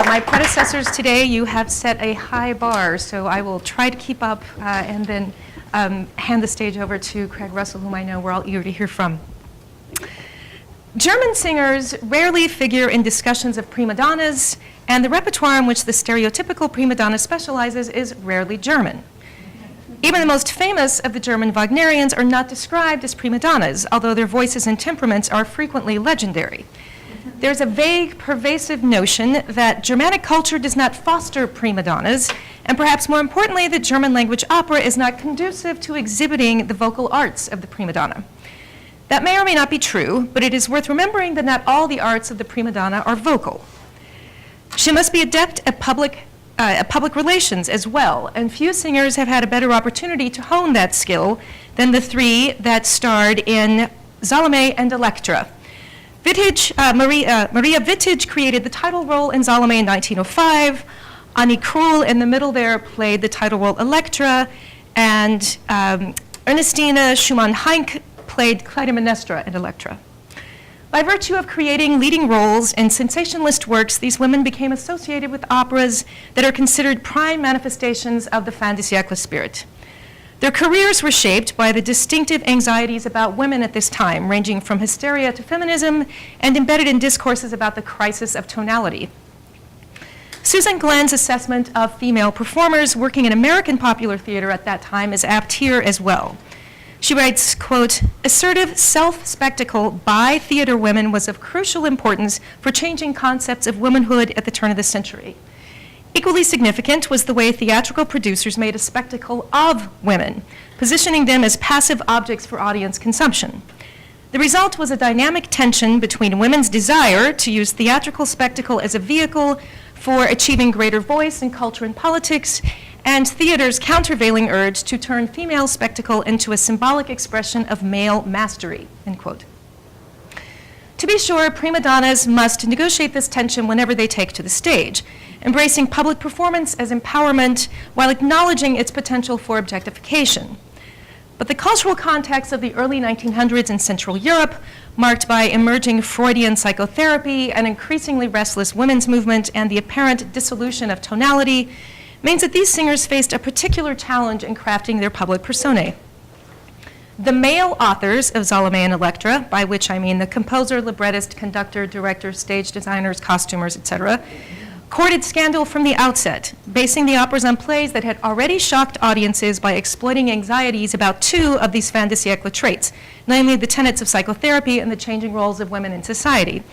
My predecessors today, you have set a high bar, so I will try to keep up and then hand the stage over to Craig Russell, whom I know we're all eager to hear from. German singers rarely figure in discussions of prima donnas, and the repertoire in which the stereotypical prima donna specializes is rarely German. Even the most famous of the German Wagnerians are not described as prima donnas, although their voices and temperaments are frequently legendary. There's a vague, pervasive notion that Germanic culture does not foster prima donnas, and perhaps more importantly, that German language opera is not conducive to exhibiting the vocal arts of the prima donna. That may or may not be true, but it is worth remembering that not all the arts of the prima donna are vocal. She must be adept at public relations as well, and few singers have had a better opportunity to hone that skill than the three that starred in Salome and Elektra. Maria Wittig created the title role in Salome in 1905. Annie Krull in the middle there played the title role Elektra, and Ernestina Schumann-Heink played Clytemnestra in Elektra. By virtue of creating leading roles in sensationalist works, these women became associated with operas that are considered prime manifestations of the fin de siècle spirit. Their careers were shaped by the distinctive anxieties about women at this time, ranging from hysteria to feminism, and embedded in discourses about the crisis of tonality. Susan Glenn's assessment of female performers working in American popular theater at that time is apt here as well. She writes, quote, "Assertive self-spectacle by theater women was of crucial importance for changing concepts of womanhood at the turn of the century. Equally significant was the way theatrical producers made a spectacle of women, positioning them as passive objects for audience consumption. The result was a dynamic tension between women's desire to use theatrical spectacle as a vehicle for achieving greater voice in culture and politics, and theater's countervailing urge to turn female spectacle into a symbolic expression of male mastery," end quote. To be sure, prima donnas must negotiate this tension whenever they take to the stage, embracing public performance as empowerment while acknowledging its potential for objectification. But the cultural context of the early 1900s in Central Europe, marked by emerging Freudian psychotherapy, an increasingly restless women's movement, and the apparent dissolution of tonality, means that these singers faced a particular challenge in crafting their public personae. The male authors of Salome and Elektra, by which I mean the composer, librettist, conductor, director, stage designers, costumers, etc., courted scandal from the outset, basing the operas on plays that had already shocked audiences by exploiting anxieties about two of these fin de siècle traits, namely the tenets of psychotherapy and the changing roles of women in society.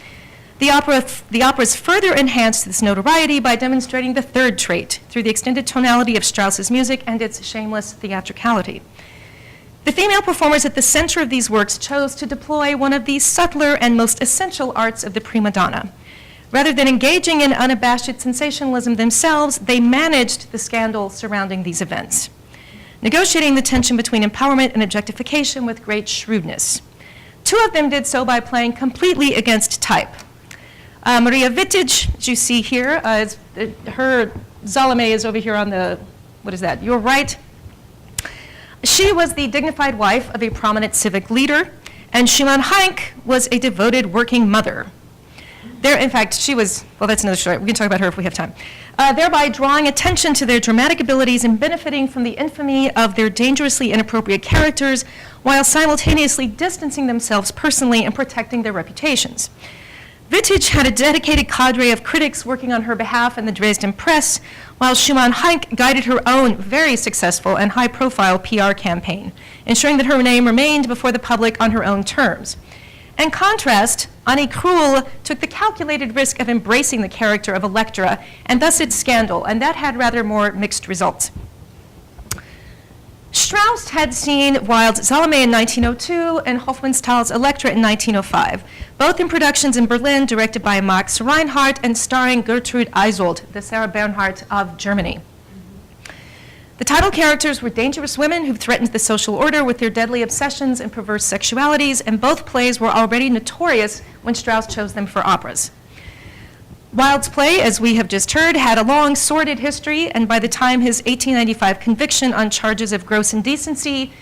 The operas further enhanced this notoriety by demonstrating the third trait through the extended tonality of Strauss's music and its shameless theatricality. The female performers at the center of these works chose to deploy one of the subtler and most essential arts of the prima donna. Rather than engaging in unabashed sensationalism themselves, they managed the scandal surrounding these events, negotiating the tension between empowerment and objectification with great shrewdness. Two of them did so by playing completely against type. Maria Wittig, as you see here, her Salome is over here on the, what is that, your right. She was the dignified wife of a prominent civic leader, and Schumann-Heink was a devoted working mother. In fact, she was, well, that's another story. We can talk about her if we have time. Thereby drawing attention to their dramatic abilities and benefiting from the infamy of their dangerously inappropriate characters, while simultaneously distancing themselves personally and protecting their reputations. Wittig had a dedicated cadre of critics working on her behalf in the Dresden press, while Schumann-Heink guided her own very successful and high-profile PR campaign, ensuring that her name remained before the public on her own terms. In contrast, Annie Krull took the calculated risk of embracing the character of Elektra, and thus its scandal, and that had rather more mixed results. Strauss had seen Wilde's Salome in 1902 and Hofmannsthal's Elektra in 1905, both in productions in Berlin directed by Max Reinhardt and starring Gertrude Isolde, the Sarah Bernhardt of Germany. The title characters were dangerous women who threatened the social order with their deadly obsessions and perverse sexualities, and both plays were already notorious when Strauss chose them for operas. Wilde's play, as we have just heard, had a long, sordid history, and by the time his 1895 conviction on charges of gross indecency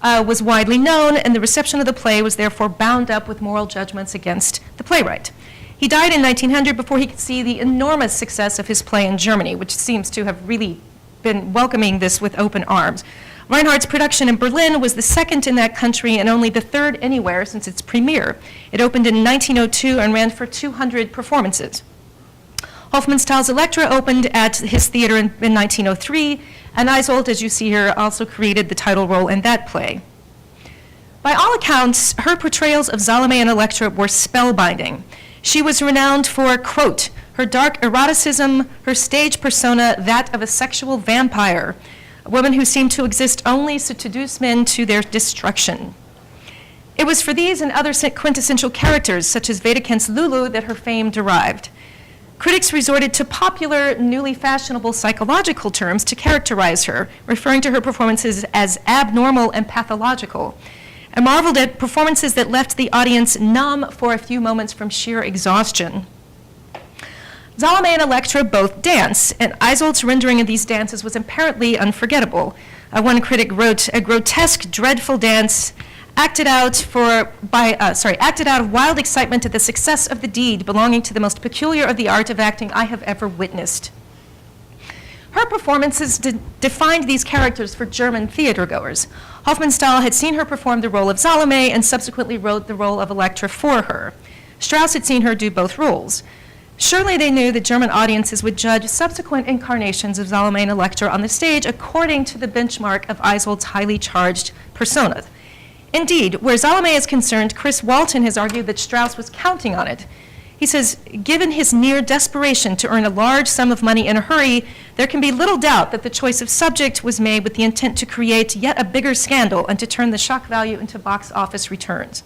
was widely known, and the reception of the play was therefore bound up with moral judgments against the playwright. He He died in 1900 before he could see the enormous success of his play in Germany, which seems to have really been welcoming this with open arms. Reinhardt's production in Berlin was the second in that country and only the third anywhere since its premiere. It opened in 1902 and ran for 200 performances. Hofmannsthal's Elektra opened at his theater in 1903, and Isolde, as you see here, also created the title role in that play. By all accounts, her portrayals of Salome and Elektra were spellbinding. She was renowned for, quote, her dark eroticism, her stage persona, that of a sexual vampire, a woman who seemed to exist only to seduce men to their destruction. It was for these and other quintessential characters, such as Wedekind's Lulu, that her fame derived. Critics resorted to popular, newly fashionable psychological terms to characterize her, referring to her performances as abnormal and pathological, and marveled at performances that left the audience numb for a few moments from sheer exhaustion. Salome and Elektra both dance, and Isolde's rendering of these dances was apparently unforgettable. One critic wrote, a grotesque, dreadful dance acted out of wild excitement at the success of the deed belonging to the most peculiar of the art of acting I have ever witnessed. Her performances defined these characters for German theatergoers. Hofmannsthal had seen her perform the role of Salome and subsequently wrote the role of Elektra for her. Strauss had seen her do both roles. Surely they knew that German audiences would judge subsequent incarnations of Salome and Elektra on the stage according to the benchmark of Isolde's highly charged persona. Indeed, where Salome is concerned, Chris Walton has argued that Strauss was counting on it. He says, given his near desperation to earn a large sum of money in a hurry, there can be little doubt that the choice of subject was made with the intent to create yet a bigger scandal and to turn the shock value into box office returns.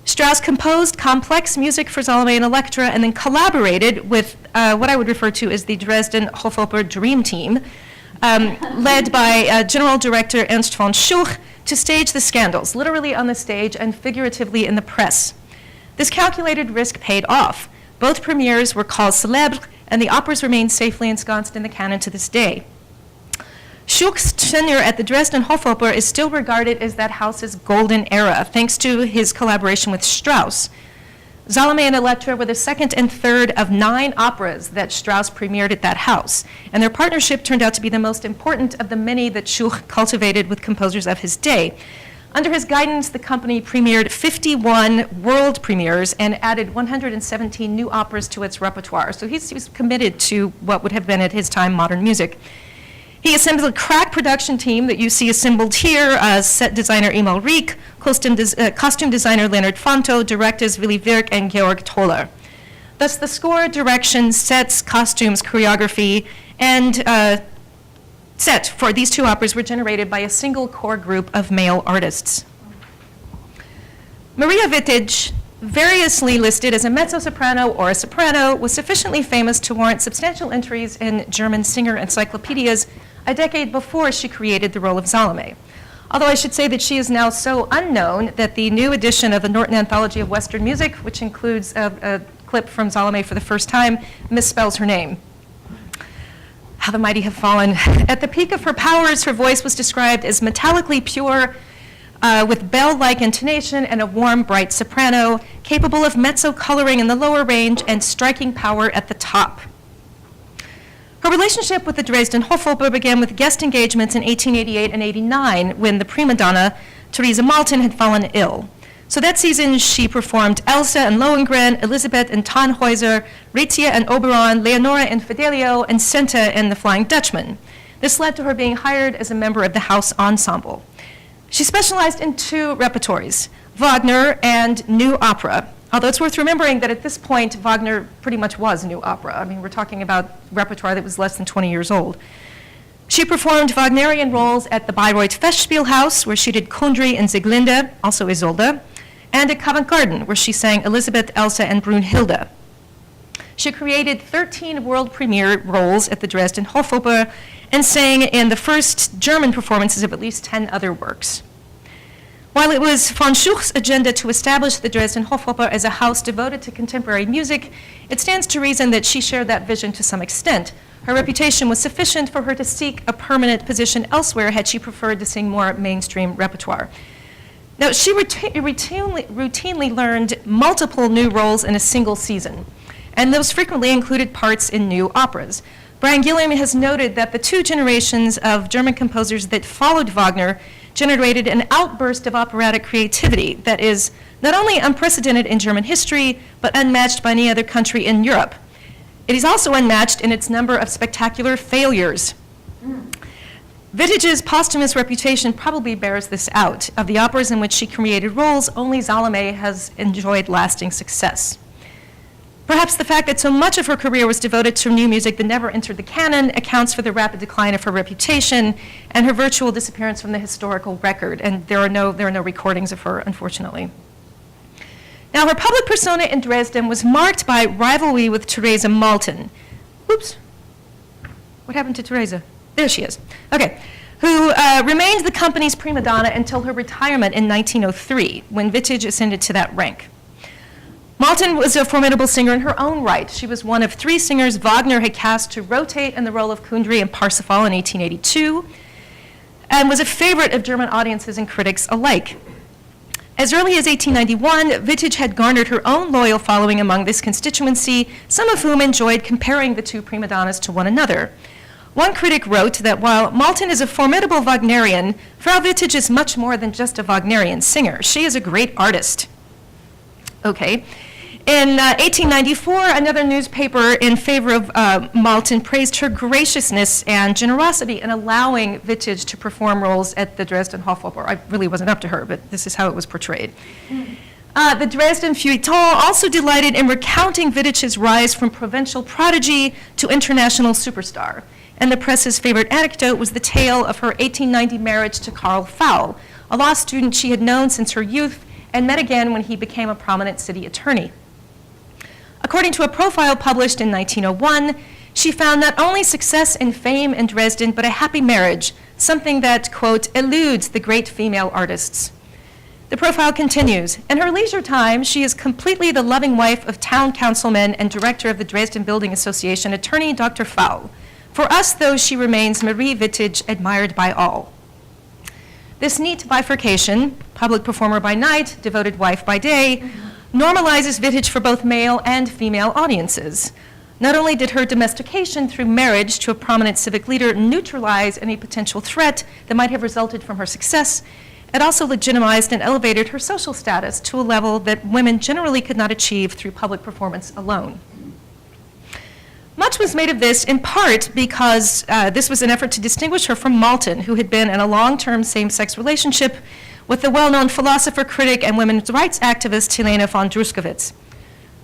Strauss composed complex music for Salome and Elektra and then collaborated with what I would refer to as the Dresden Hofoper Dream Team, led by General Director Ernst von Schuch, to stage the scandals, literally on the stage and figuratively in the press. This calculated risk paid off. Both premieres were cause célèbres, and the operas remain safely ensconced in the canon to this day. Schuch's tenure at the Dresden Hofoper is still regarded as that house's golden era, thanks to his collaboration with Strauss. Salome and Elektra were the second and third of 9 operas that Strauss premiered at that house, and their partnership turned out to be the most important of the many that Schuch cultivated with composers of his day. Under his guidance, the company premiered 51 world premieres and added 117 new operas to its repertoire, so he was committed to what would have been at his time modern music. He assembled a crack production team that you see assembled here, set designer Emil Rieck, costume designer Leonard Fonto, directors Willy Wirk and Georg Toller. Thus the score, direction, sets, costumes, choreography, and set for these 2 operas were generated by a single core group of male artists. Maria Wittig, variously listed as a mezzo-soprano or a soprano, was sufficiently famous to warrant substantial entries in German singer encyclopedias a decade before she created the role of Salome. Although I should say that she is now so unknown that the new edition of the Norton Anthology of Western Music, which includes a clip from Salome for the first time, misspells her name. How the mighty have fallen. At the peak of her powers, her voice was described as metallically pure, with bell-like intonation and a warm, bright soprano, capable of mezzo coloring in the lower range and striking power at the top. Her relationship with the Dresden Hofoper began with guest engagements in 1888 and 89 when the prima donna, Theresa Maltin, had fallen ill. So that season, she performed Elsa and Lohengrin, Elisabeth and Tannhäuser, Ritia and Oberon, Leonora and Fidelio, and Senta and the Flying Dutchman. This led to her being hired as a member of the house ensemble. She specialized in 2 repertoires, Wagner and new opera. Although it's worth remembering that at this point, Wagner pretty much was new opera. I mean, we're talking about repertoire that was less than 20 years old. She performed Wagnerian roles at the Bayreuth Festspielhaus, where she did Kundry and Sieglinde, also Isolde, and at Covent Garden, where she sang Elisabeth, Elsa, and Brunhilde. She created 13 world premiere roles at the Dresden Hofoper and sang in the first German performances of at least 10 other works. While it was von Schuch's agenda to establish the Dresden Hofoper as a house devoted to contemporary music, it stands to reason that she shared that vision to some extent. Her reputation was sufficient for her to seek a permanent position elsewhere had she preferred to sing more mainstream repertoire. Now, she routinely learned multiple new roles in a single season, and those frequently included parts in new operas. Brian Gilliam has noted that the two generations of German composers that followed Wagner generated an outburst of operatic creativity that is not only unprecedented in German history, but unmatched by any other country in Europe. It is also unmatched in its number of spectacular failures. Wittich's posthumous reputation probably bears this out. Of the operas in which she created roles, only Salome has enjoyed lasting success. Perhaps the fact that so much of her career was devoted to new music that never entered the canon accounts for the rapid decline of her reputation and her virtual disappearance from the historical record, and there are no recordings of her, unfortunately. Now, her public persona in Dresden was marked by rivalry with Theresa Maltin. Oops. What happened to Theresa? There she is. Okay. Who remained the company's prima donna until her retirement in 1903, when Wittich ascended to that rank. Maltin was a formidable singer in her own right. She was one of 3 singers Wagner had cast to rotate in the role of Kundry and Parsifal in 1882, and was a favorite of German audiences and critics alike. As early as 1891, Wittich had garnered her own loyal following among this constituency, some of whom enjoyed comparing the two prima donnas to one another. One critic wrote that while Maltin is a formidable Wagnerian, Frau Wittich is much more than just a Wagnerian singer. She is a great artist. Okay. In 1894, another newspaper in favor of Maltin praised her graciousness and generosity in allowing Wittich to perform roles at the Dresden Hofoper. I really wasn't up to her, but this is how it was portrayed. The Dresden Feuilleton also delighted in recounting Wittich's rise from provincial prodigy to international superstar. And the press's favorite anecdote was the tale of her 1890 marriage to Karl Faul, a law student she had known since her youth and met again when he became a prominent city attorney. According to a profile published in 1901, she found not only success and fame in Dresden, but a happy marriage, something that, quote, eludes the great female artists. The profile continues, in her leisure time, she is completely the loving wife of town councilman and director of the Dresden Building Association, attorney Dr. Faul. For us, though, she remains Marie Wittich, admired by all. This neat bifurcation, public performer by night, devoted wife by day, normalizes Wittich for both male and female audiences. Not only did her domestication through marriage to a prominent civic leader neutralize any potential threat that might have resulted from her success, it also legitimized and elevated her social status to a level that women generally could not achieve through public performance alone. Much was made of this in part because this was an effort to distinguish her from Maltin, who had been in a long-term same-sex relationship with the well-known philosopher, critic, and women's rights activist Helene von Druskowitz.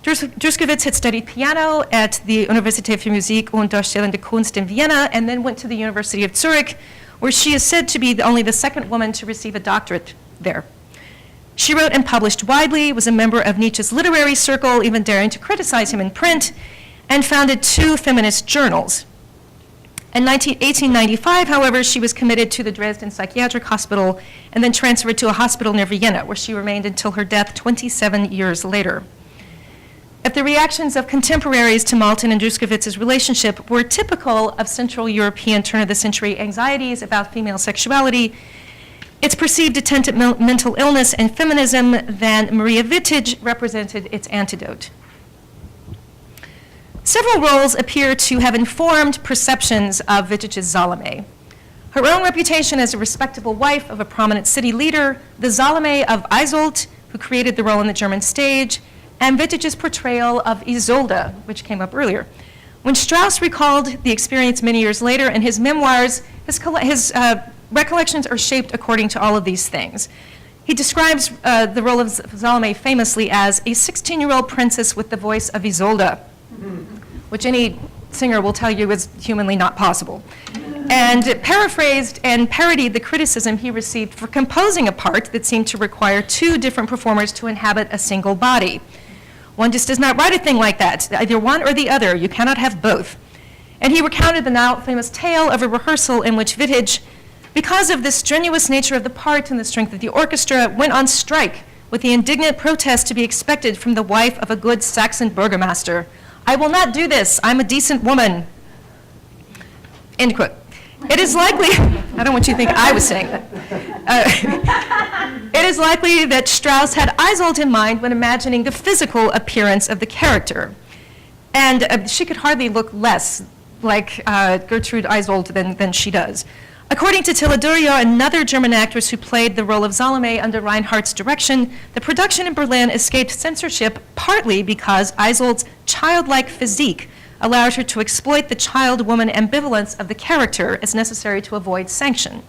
Druskowitz had studied piano at the University of Musik und Darstellende Kunst in Vienna and then went to the University of Zurich, where she is said to be only the second woman to receive a doctorate there. She wrote and published widely, was a member of Nietzsche's literary circle, even daring to criticize him in print, and founded 2 feminist journals. In 1895, however, she was committed to the Dresden Psychiatric Hospital and then transferred to a hospital near Vienna, where she remained until her death 27 years later. If the reactions of contemporaries to Maltin and Druskowitz's relationship were typical of Central European turn-of-the-century anxieties about female sexuality, its perceived attendant mental illness and feminism, then Maria Wittich represented its antidote. Several roles appear to have informed perceptions of Wittich's Salome. Her own reputation as a respectable wife of a prominent city leader, the Salome of Isolde, who created the role on the German stage, and Wittich's portrayal of Isolde, which came up earlier. When Strauss recalled the experience many years later in his memoirs, his recollections are shaped according to all of these things. He describes the role of Salome famously as a 16-year-old princess with the voice of Isolde, which any singer will tell you is humanly not possible, and paraphrased and parodied the criticism he received for composing a part that seemed to require 2 different performers to inhabit a single body. One just does not write a thing like that, either one or the other. You cannot have both. And he recounted the now famous tale of a rehearsal in which Wittich, because of the strenuous nature of the part and the strength of the orchestra, went on strike with the indignant protest to be expected from the wife of a good Saxon burgomaster. "I will not do this. I'm a decent woman." End quote. It is likely, I don't want you to think I was saying that. It is likely that Strauss had Isolde in mind when imagining the physical appearance of the character. And she could hardly look less like Gertrude Isolde than she does. According to Tilla Durio, another German actress who played the role of Salome under Reinhardt's direction, the production in Berlin escaped censorship partly because Isolde's childlike physique allowed her to exploit the child-woman ambivalence of the character as necessary to avoid sanction.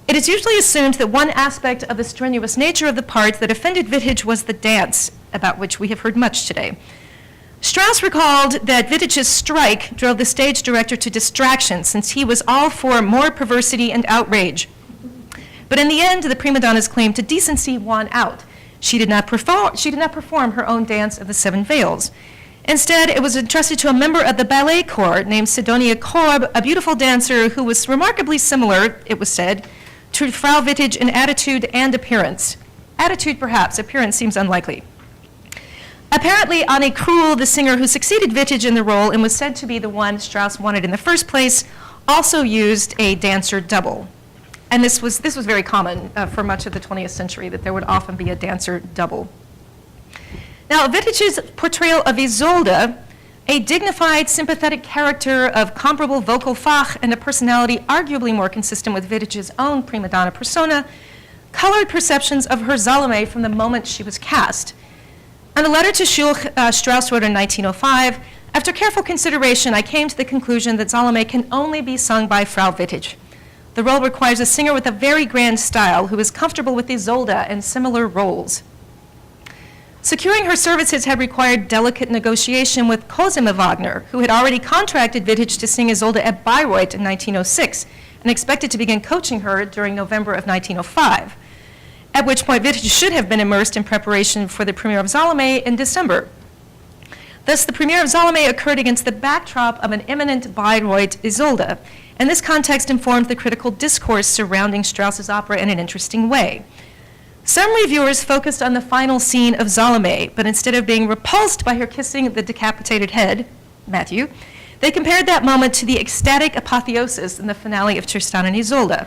It is usually assumed that one aspect of the strenuous nature of the part that offended Wittig was the dance, about which we have heard much today. Strauss recalled that Wittig's strike drove the stage director to distraction, since he was all for more perversity and outrage. But in the end, the prima donna's claim to decency won out. She did not perform her own dance of the Seven Veils. Instead, it was entrusted to a member of the ballet corps named Sidonia Korb, a beautiful dancer who was remarkably similar, it was said, to Frau Wittig in attitude and appearance. Attitude, perhaps. Appearance seems unlikely. Apparently, Annie Krull, the singer who succeeded Wittig in the role and was said to be the one Strauss wanted in the first place, also used a dancer double. And this was very common for much of the 20th century, that there would often be a dancer double. Now, Wittig's portrayal of Isolde, a dignified, sympathetic character of comparable vocal fach and a personality arguably more consistent with Wittig's own prima donna persona, colored perceptions of her Salome from the moment she was cast. In a letter to Schulch, Strauss wrote in 1905, "After careful consideration, I came to the conclusion that Salome can only be sung by Frau Wittig. The role requires a singer with a very grand style who is comfortable with Isolde and similar roles." Securing her services had required delicate negotiation with Cosima Wagner, who had already contracted Wittig to sing Isolde at Bayreuth in 1906 and expected to begin coaching her during November of 1905. At which point Wittig should have been immersed in preparation for the premiere of Salome in December. Thus, the premiere of Salome occurred against the backdrop of an imminent Bayreuth Isolde, and this context informed the critical discourse surrounding Strauss's opera in an interesting way. Some reviewers focused on the final scene of Salome, but instead of being repulsed by her kissing the decapitated head, Matthew, they compared that moment to the ecstatic apotheosis in the finale of Tristan and Isolde.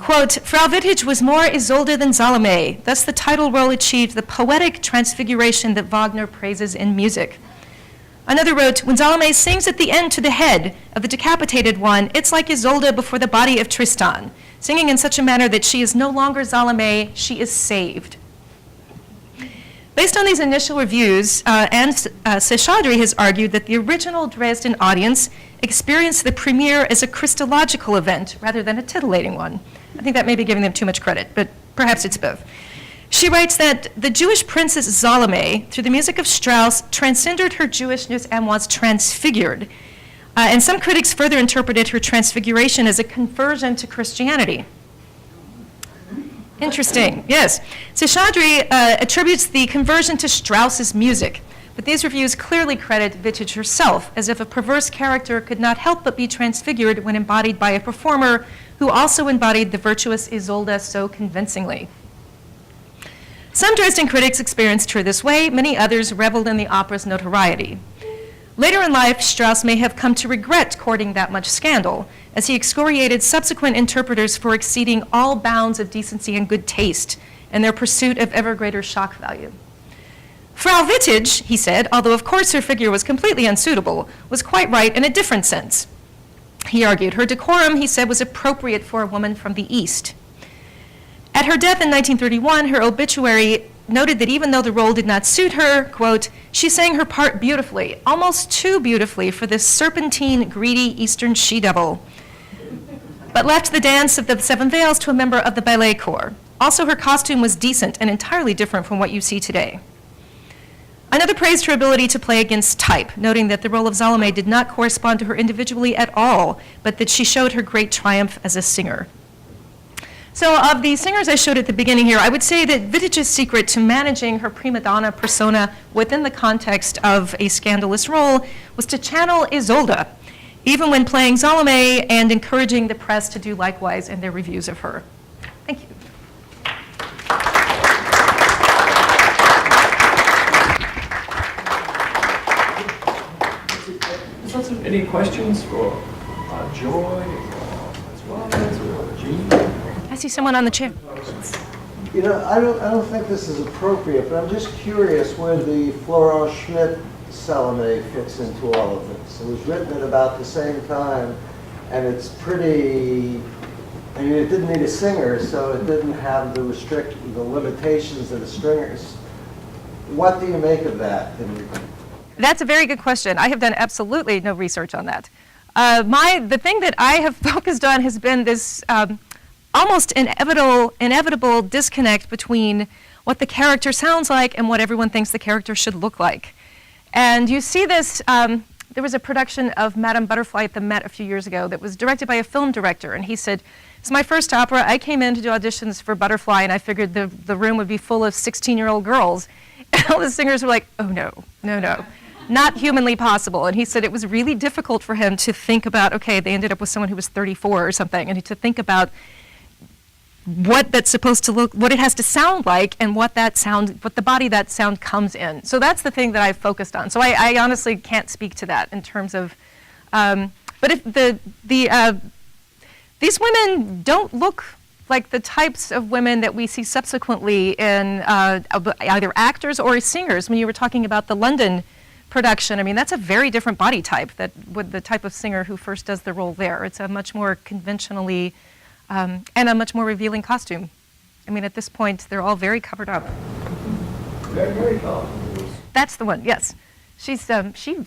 Quote, "Frau Wittig was more Isolde than Salome, thus the title role achieved the poetic transfiguration that Wagner praises in music." Another wrote, "When Salome sings at the end to the head of the decapitated one, it's like Isolde before the body of Tristan, singing in such a manner that she is no longer Salome, she is saved." Based on these initial reviews, Seshadri has argued that the original Dresden audience experienced the premiere as a Christological event rather than a titillating one. I think that may be giving them too much credit, but perhaps it's both. She writes that the Jewish princess Salome, through the music of Strauss, transcended her Jewishness and was transfigured. And some critics further interpreted her transfiguration as a conversion to Christianity. Interesting, yes. Seshadri attributes the conversion to Strauss's music, but these reviews clearly credit Wittig herself, as if a perverse character could not help but be transfigured when embodied by a performer who also embodied the virtuous Isolde so convincingly. Some Dresden critics experienced her this way, many others reveled in the opera's notoriety. Later in life, Strauss may have come to regret courting that much scandal, as he excoriated subsequent interpreters for exceeding all bounds of decency and good taste in their pursuit of ever greater shock value. Frau Wittig, he said, although of course her figure was completely unsuitable, was quite right in a different sense. He argued her decorum, he said, was appropriate for a woman from the East. At her death in 1931, her obituary noted that even though the role did not suit her, quote, "She sang her part beautifully, almost too beautifully for this serpentine, greedy Eastern she-devil, but left the dance of the Seven Veils to a member of the ballet corps. Also, her costume was decent and entirely different from what you see today." Another praised her ability to play against type, noting that the role of Salome did not correspond to her individually at all, but that she showed her great triumph as a singer. So of the singers I showed at the beginning here, I would say that Wittig's secret to managing her prima donna persona within the context of a scandalous role was to channel Isolde, even when playing Salome, and encouraging the press to do likewise in their reviews of her. Thank you. Any questions for Joy or as well as Jean? I see someone on the chair. You know, I don't think this is appropriate, but I'm just curious where the Florent Schmidt Salome fits into all of this. It was written at about the same time, and it's pretty. I mean, it didn't need a singer, so it didn't have the limitations of the stringers. What do you make of that? That's a very good question. I have done absolutely no research on that. The thing that I have focused on has been this almost inevitable disconnect between what the character sounds like and what everyone thinks the character should look like. And you see this, there was a production of Madame Butterfly at the Met a few years ago that was directed by a film director, and he said, "It's my first opera. I came in to do auditions for Butterfly, and I figured the room would be full of 16-year-old girls." And all the singers were like, "Oh, no, no, no. Not humanly possible." And he said it was really difficult for him to think about, okay, they ended up with someone who was 34 or something, and to think about what that's supposed to look, what it has to sound like, and what the body that sound comes in. So that's the thing that I've focused on. So I honestly can't speak to that in terms of, but if these women don't look like the types of women that we see subsequently in either actors or singers. When you were talking about the London production, I mean, that's a very different body type with the type of singer who first does the role there. It's a much more conventionally, and a much more revealing costume. I mean, at this point, they're all very covered up. Very tall. That's the one, yes. She's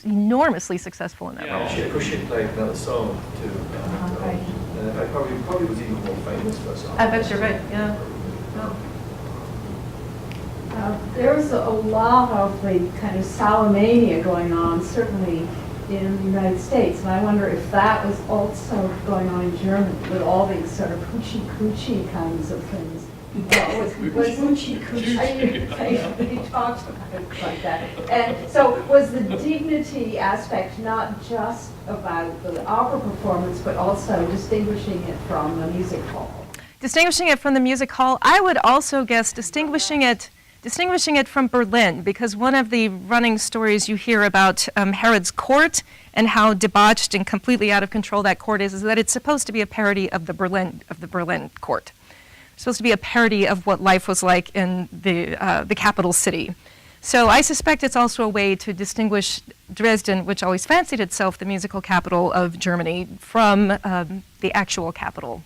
enormously successful in that role. She played another song too. Right. I probably was even more famous for a song. I bet you're right, yeah. There's a lot of the kind of Salomania going on, certainly in the United States, and I wonder if that was also going on in Germany with all these sort of hoochie-coochie kinds of things. Was hoochie-coochie? They talked about it like that. And so was the dignity aspect not just about the opera performance, but also distinguishing it from the music hall? Distinguishing it from the music hall, I would also guess distinguishing it from Berlin, because one of the running stories you hear about Herod's court and how debauched and completely out of control that court is that it's supposed to be a parody of the Berlin court. It's supposed to be a parody of what life was like in the capital city. So I suspect it's also a way to distinguish Dresden, which always fancied itself the musical capital of Germany, from the actual capital.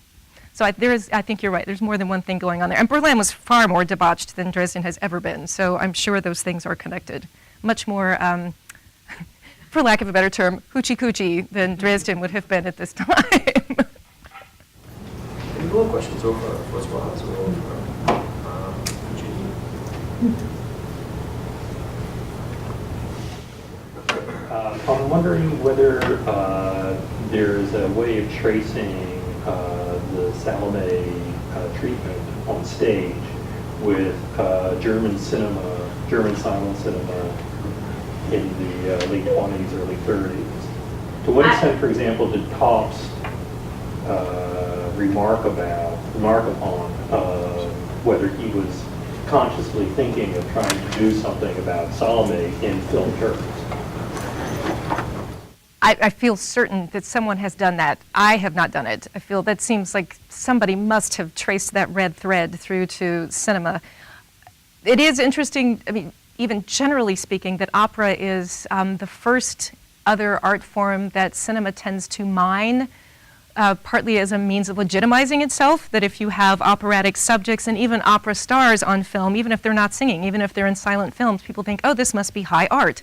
So I think you're right. There's more than one thing going on there. And Berlin was far more debauched than Dresden has ever been. So I'm sure those things are connected. Much more, for lack of a better term, hoochie-coochie than Dresden would have been at this time. Any more questions over as well as I'm wondering whether there's a way of tracing the Salome treatment on stage with German silent cinema in the late 20s, early 30s. To what extent, for example, did Topps remark upon whether he was consciously thinking of trying to do something about Salome in film terms? I feel certain that someone has done that. I have not done it. I feel that seems like somebody must have traced that red thread through to cinema. It is interesting, I mean, even generally speaking, that opera is the first other art form that cinema tends to mine, partly as a means of legitimizing itself, that if you have operatic subjects and even opera stars on film, even if they're not singing, even if they're in silent films, people think, oh, this must be high art.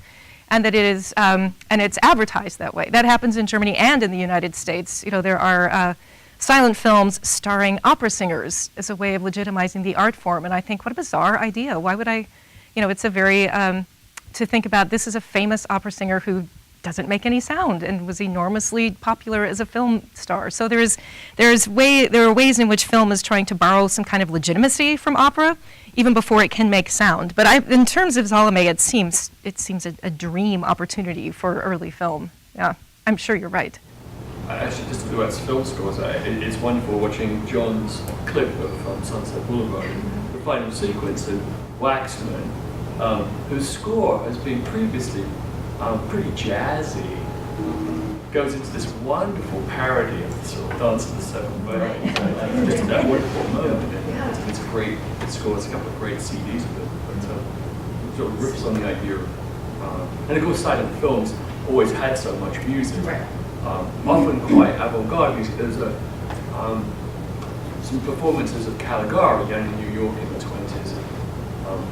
And that it is, and it's advertised that way. That happens in Germany and in the United States. You know, there are silent films starring opera singers as a way of legitimizing the art form. And I think, what a bizarre idea. Why would I, you know, it's a very, to think about, this is a famous opera singer who doesn't make any sound and was enormously popular as a film star. So there are ways in which film is trying to borrow some kind of legitimacy from opera, even before it can make sound. But in terms of Salome, it seems a dream opportunity for early film. Yeah, I'm sure you're right. Actually, just to do about film scores, it's wonderful watching John's clip of Sunset Boulevard, the final sequence of Waxman, whose score has been previously pretty jazzy. goes into this wonderful parody of the sort of Dance of the Seven Veils. Just that wonderful moment. And it's a great, it scores a couple of great CDs of it. But it sort of riffs on the idea of, and of course silent films always had so much music. Often quite avant-garde music. There's some performances of Calico again in New York in the 20s.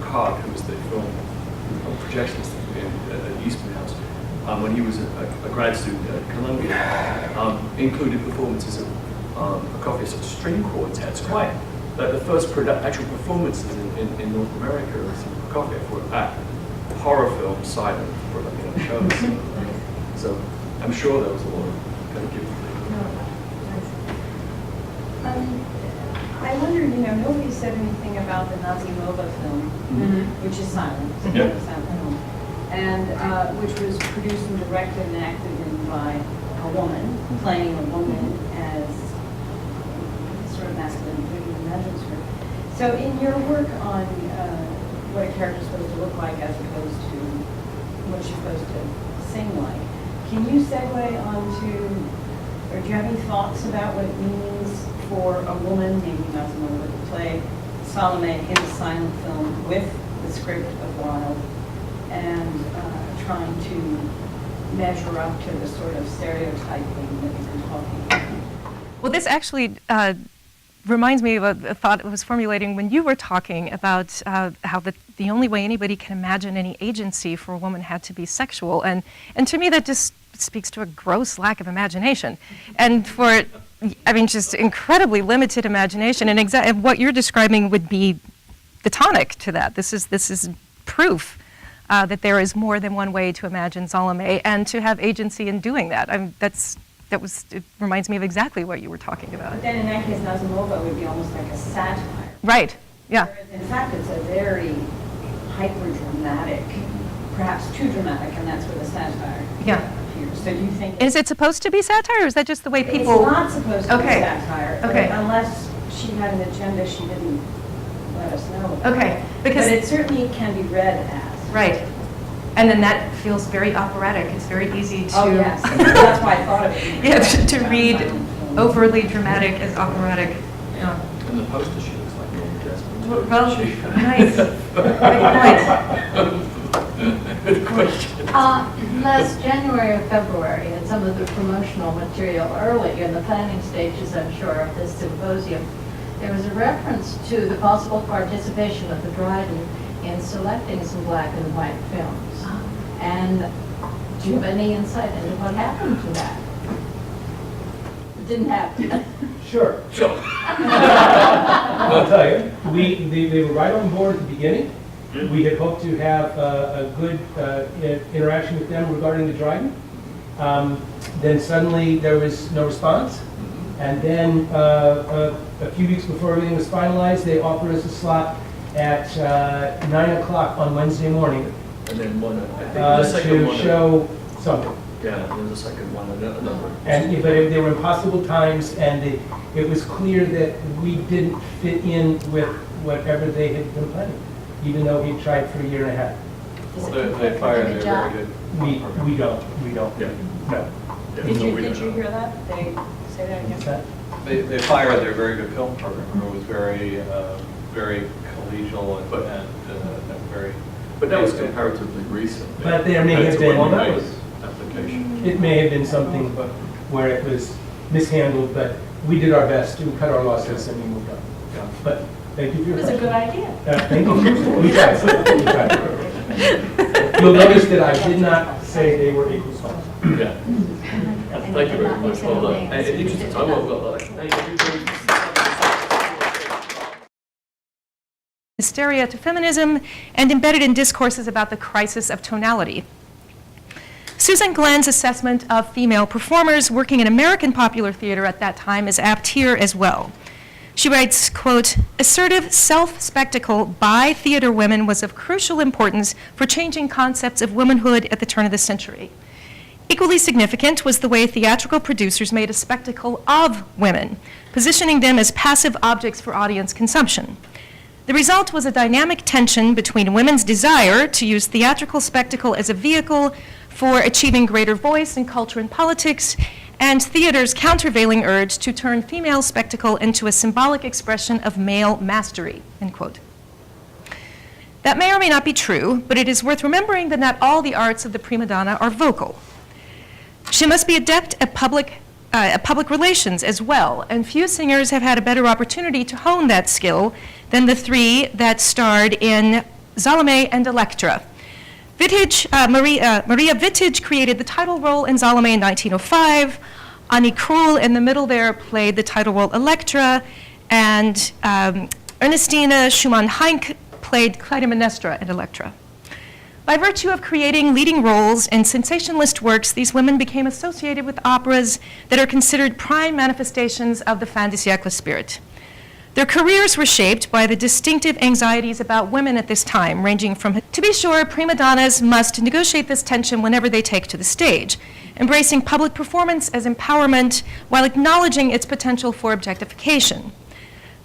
Card, who was the film projectionist at Eastman House, when he was a grad student at Columbia, included performances of Prokofiev's string quartets. Quite the first actual performances in North America of Prokofiev were at horror film silent shows. So I'm sure there was a lot of kind of giving. I wondered, nobody said anything about the Nazi Nova film, which is silent, Yeah. silent film, and which was produced and directed and acted in by a woman, playing a woman as sort of masculine figure imagines her. So in your work on what a character is supposed to look like as opposed to what she's supposed to sing like, can you segue onto, or do you have any thoughts about what it means for a woman, maybe not a woman, to play Salome in a silent film with the script of Wilde and trying to measure up to the sort of stereotyping that we've been talking about? Well, this actually reminds me of a thought I was formulating when you were talking about how the only way anybody can imagine any agency for a woman had to be sexual. And to me, that just speaks to a gross lack of imagination. And just incredibly limited imagination. And what you're describing would be the tonic to that. This is proof that there is more than one way to imagine Salome and to have agency in doing that. It reminds me of exactly what you were talking about. But then in that case, Nazimova would be almost like a satire. Right, yeah. Whereas in fact, it's a very hyper-dramatic, perhaps too dramatic, and that's where the satire appears. So do you think... Is it supposed to be satire, or is that just the way people... It's not supposed to be Okay. satire, Okay. unless she had an agenda she didn't let us know about. Okay, because... But it certainly can be read as. Right. And then that feels very operatic. It's very easy to... Oh, yes. That's why I thought of it. Yeah, to read overly dramatic as operatic. Yeah. And the poster she looks like Norma Desmond. Well, nice. Good point. Good question. Last January or February, in some of the promotional material early in the planning stages, I'm sure, of this symposium, there was a reference to the possible participation of the Dryden in selecting some black and white films. And do you have any insight into what happened to that? It didn't happen. Sure. Sure. I'll tell you, they were right on board at the beginning. We had hoped to have a good interaction with them regarding the Dryden. Then suddenly there was no response. And then a few weeks before everything was finalized, they offered us a slot at 9 o'clock on Wednesday morning And then one, I think the second to one. show something. Yeah, there's a second one, another. But they were impossible times, and it was clear that we didn't fit in with whatever they had been planning, even though we tried for a year and a half. Does it They conflict fire, with they're the very job? good. We don't. Yeah. No. Yeah, Did no, you we don't know. hear that? They say that What's again? that? They fired their very good film program. It was very collegial and very. But that was comparatively recent. But there may have been- Well, that was application. It may have been something where it was mishandled, but we did our best to cut our losses and we moved on. Yeah. But thank you for It your was a question. good idea. Thank you. We tried. You'll notice that I did not say they were equal songs. Yeah. Thank you very much. Well done. And in the interest of time, well done. Thank you. Hysteria to feminism and embedded in discourses about the crisis of tonality. Susan Glenn's assessment of female performers working in American popular theater at that time is apt here as well. She writes, quote, assertive self-spectacle by theater women was of crucial importance for changing concepts of womanhood at the turn of the century. Equally significant was the way theatrical producers made a spectacle of women, positioning them as passive objects for audience consumption. The result was a dynamic tension between women's desire to use theatrical spectacle as a vehicle for achieving greater voice in culture and politics, and theater's countervailing urge to turn female spectacle into a symbolic expression of male mastery, end quote. That may or may not be true, but it is worth remembering that not all the arts of the prima donna are vocal. She must be adept at public relations as well, and few singers have had a better opportunity to hone that skill than the three that starred in Salome and Electra. Maria Vitage created the title role in Salome in 1905. Annie Krul in the middle there played the title role Electra, and Ernestina Schumann-Heink played Clytemnestra in Electra. By virtue of creating leading roles in sensationalist works, these women became associated with operas that are considered prime manifestations of the fin de siècle spirit. Their careers were shaped by the distinctive anxieties about women at this time, ranging from, to be sure, prima donnas must negotiate this tension whenever they take to the stage, embracing public performance as empowerment while acknowledging its potential for objectification.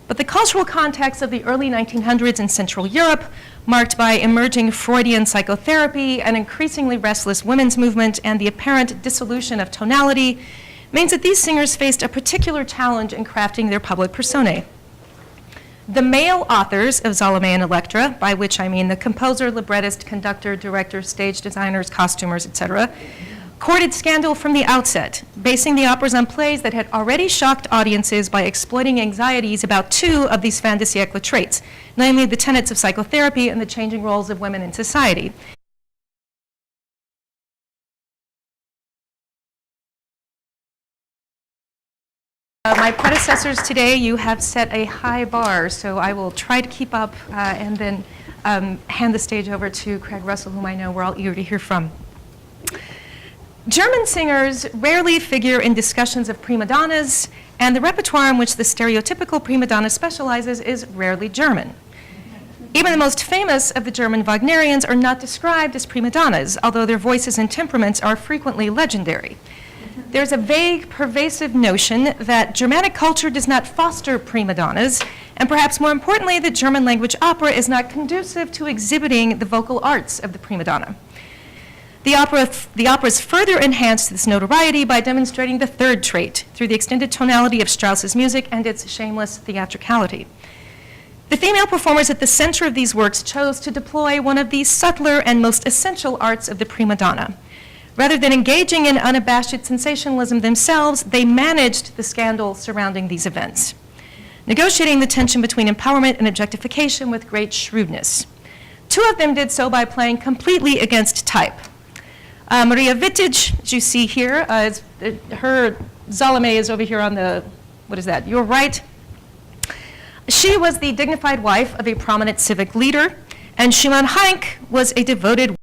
But the cultural context of the early 1900s in Central Europe, marked by emerging Freudian psychotherapy, an increasingly restless women's movement, and the apparent dissolution of tonality, means that these singers faced a particular challenge in crafting their public personae. The male authors of Salome and Electra, by which I mean the composer, librettist, conductor, director, stage designers, costumers, etc., courted scandal from the outset, basing the operas on plays that had already shocked audiences by exploiting anxieties about two of these fin de siècle traits, namely the tenets of psychotherapy and the changing roles of women in society. My predecessors today, you have set a high bar, so I will try to keep up and then hand the stage over to Craig Russell, whom I know we're all eager to hear from. German singers rarely figure in discussions of prima donnas, and the repertoire in which the stereotypical prima donna specializes is rarely German. Even the most famous of the German Wagnerians are not described as prima donnas, although their voices and temperaments are frequently legendary. There's a vague, pervasive notion that Germanic culture does not foster prima donnas, and perhaps more importantly, that German language opera is not conducive to exhibiting the vocal arts of the prima donna. The operas further enhanced this notoriety by demonstrating the third trait through the extended tonality of Strauss's music and its shameless theatricality. The female performers at the center of these works chose to deploy one of the subtler and most essential arts of the prima donna. Rather than engaging in unabashed sensationalism themselves, they managed the scandal surrounding these events, negotiating the tension between empowerment and objectification with great shrewdness. Two of them did so by playing completely against type. Maria Vitage, as you see here, her Salome is over here on the, what is that, your right. She was the dignified wife of a prominent civic leader, and Schumann-Heink was a devoted